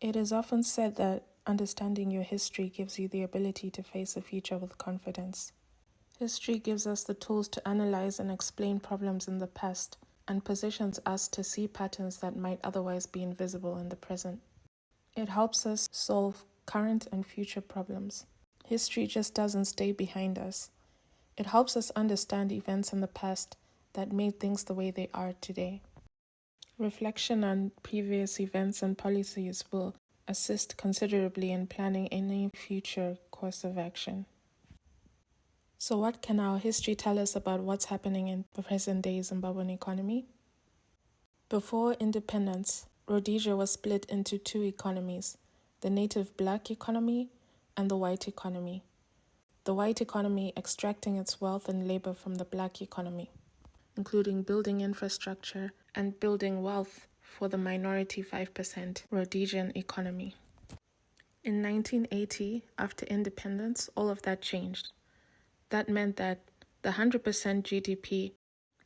It is often said that understanding your history gives you the ability to face the future with confidence. History gives us the tools to analyze and explain problems in the past and positions us to see patterns that might otherwise be invisible in the present. It helps us solve current and future problems. History just doesn't stay behind us. It helps us understand events in the past that made things the way they are today. Reflection on previous events and policies will assist considerably in planning any future course of action. So what can our history tell us about what's happening in the present-day Zimbabwean economy? Before independence, Rhodesia was split into two economies, the native black economy and the white economy. The white economy extracting its wealth and labor from the black economy, including building infrastructure and building wealth for the minority 5% Rhodesian economy. In 1980, after independence, all of that changed. That meant that the 100% GDP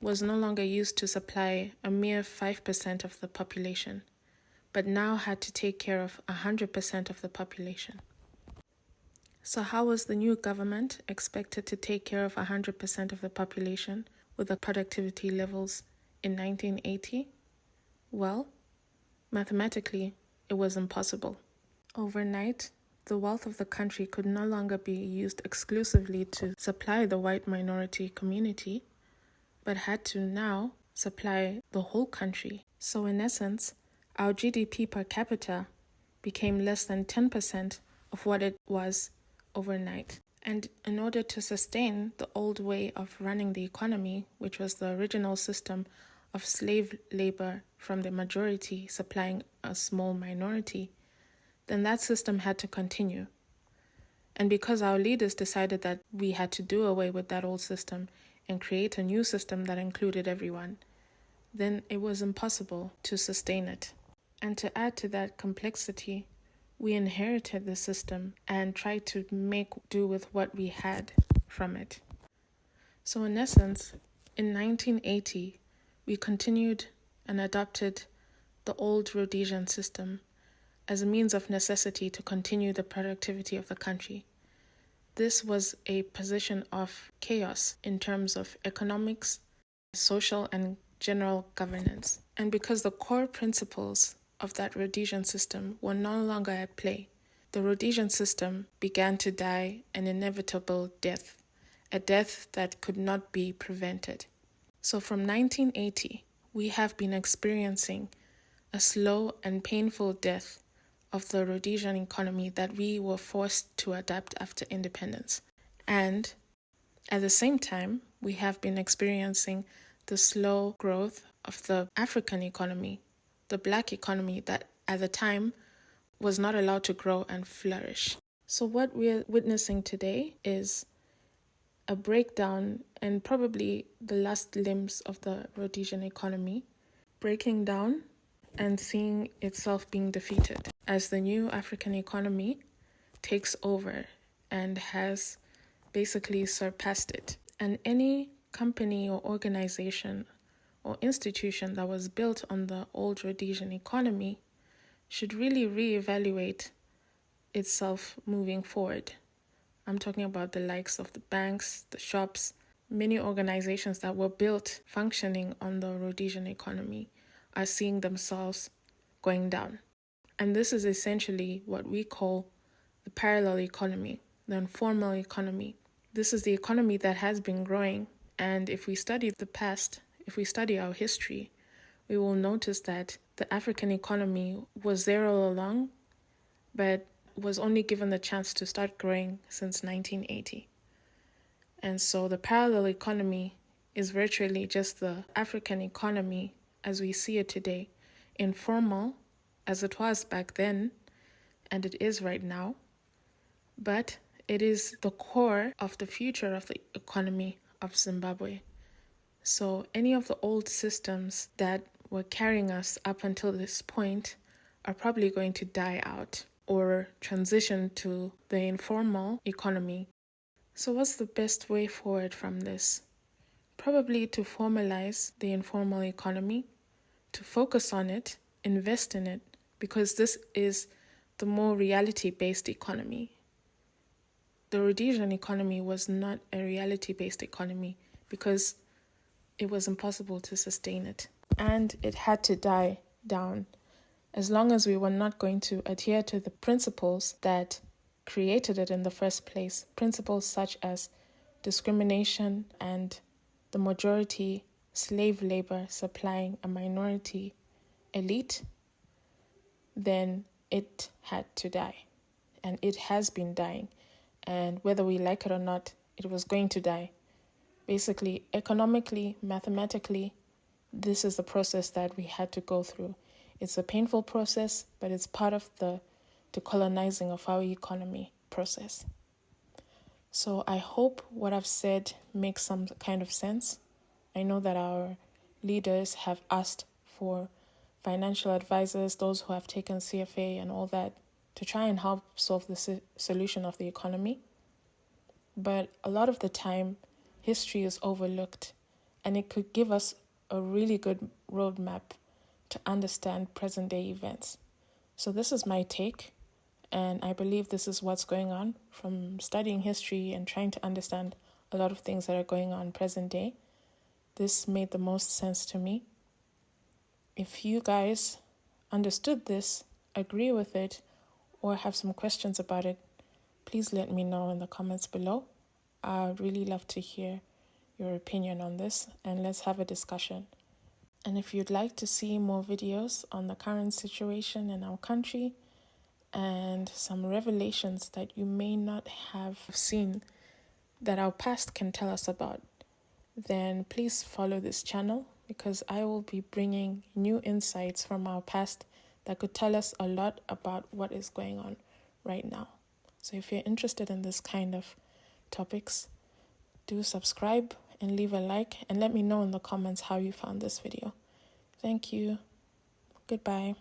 was no longer used to supply a mere 5% of the population, but now had to take care of 100% of the population. So how was the new government expected to take care of 100% of the population with the productivity levels in 1980? Well, mathematically, it was impossible. Overnight, the wealth of the country could no longer be used exclusively to supply the white minority community, but had to now supply the whole country. So in essence, our GDP per capita became less than 10% of what it was overnight. And in order to sustain the old way of running the economy, which was the original system of slave labor from the majority supplying a small minority, then that system had to continue. And because our leaders decided that we had to do away with that old system and create a new system that included everyone, then it was impossible to sustain it. And to add to that complexity, we inherited the system and tried to make do with what we had from it. So in essence, in 1980, we continued and adopted the old Rhodesian system as a means of necessity to continue the productivity of the country. This was a position of chaos in terms of economics, social, and general governance. And because the core principles of that Rhodesian system were no longer at play, the Rhodesian system began to die an inevitable death, a death that could not be prevented. So from 1980, we have been experiencing a slow and painful death of the Rhodesian economy that we were forced to adapt after independence. And at the same time, we have been experiencing the slow growth of the African economy, the black economy that at the time was not allowed to grow and flourish. So what we're witnessing today is a breakdown and probably the last limbs of the Rhodesian economy breaking down and seeing itself being defeated as the new African economy takes over and has basically surpassed it. And any company or organization or institution that was built on the old Rhodesian economy should really reevaluate itself moving forward. I'm talking about the likes of the banks, the shops, many organizations that were built functioning on the Rhodesian economy are seeing themselves going down. And this is essentially what we call the parallel economy, the informal economy. This is the economy that has been growing. And if we study the past, if we study our history, we will notice that the African economy was there all along, but was only given the chance to start growing since 1980. And so the parallel economy is virtually just the African economy as we see it today, informal as it was back then, and it is right now, but it is the core of the future of the economy of Zimbabwe. So any of the old systems that were carrying us up until this point are probably going to die out or transition to the informal economy. So what's the best way forward from this? Probably to formalize the informal economy, to focus on it, invest in it, because this is the more reality-based economy. The Rhodesian economy was not a reality-based economy because it was impossible to sustain it. And it had to die down as long as we were not going to adhere to the principles that created it in the first place. Principles such as discrimination and the majority slave labor supplying a minority elite, then it had to die. And it has been dying. And whether we like it or not, it was going to die. Basically, economically, mathematically, this is the process that we had to go through. It's a painful process, but it's part of the decolonizing of our economy process. So I hope what I've said makes some kind of sense. I know that our leaders have asked for financial advisors, those who have taken CFA and all that, to try and help solve the solution of the economy. But a lot of the time, history is overlooked, and it could give us a really good roadmap to understand present-day events. So this is my take, and I believe this is what's going on from studying history and trying to understand a lot of things that are going on present day. This made the most sense to me. If you guys understood this, agree with it, or have some questions about it, please let me know in the comments below. I'd really love to hear your opinion on this, and let's have a discussion. And if you'd like to see more videos on the current situation in our country and some revelations that you may not have seen that our past can tell us about, then please follow this channel, because I will be bringing new insights from our past that could tell us a lot about what is going on right now. So if you're interested in this kind of topics, do subscribe and leave a like, and let me know in the comments how you found this video. Thank you. Goodbye.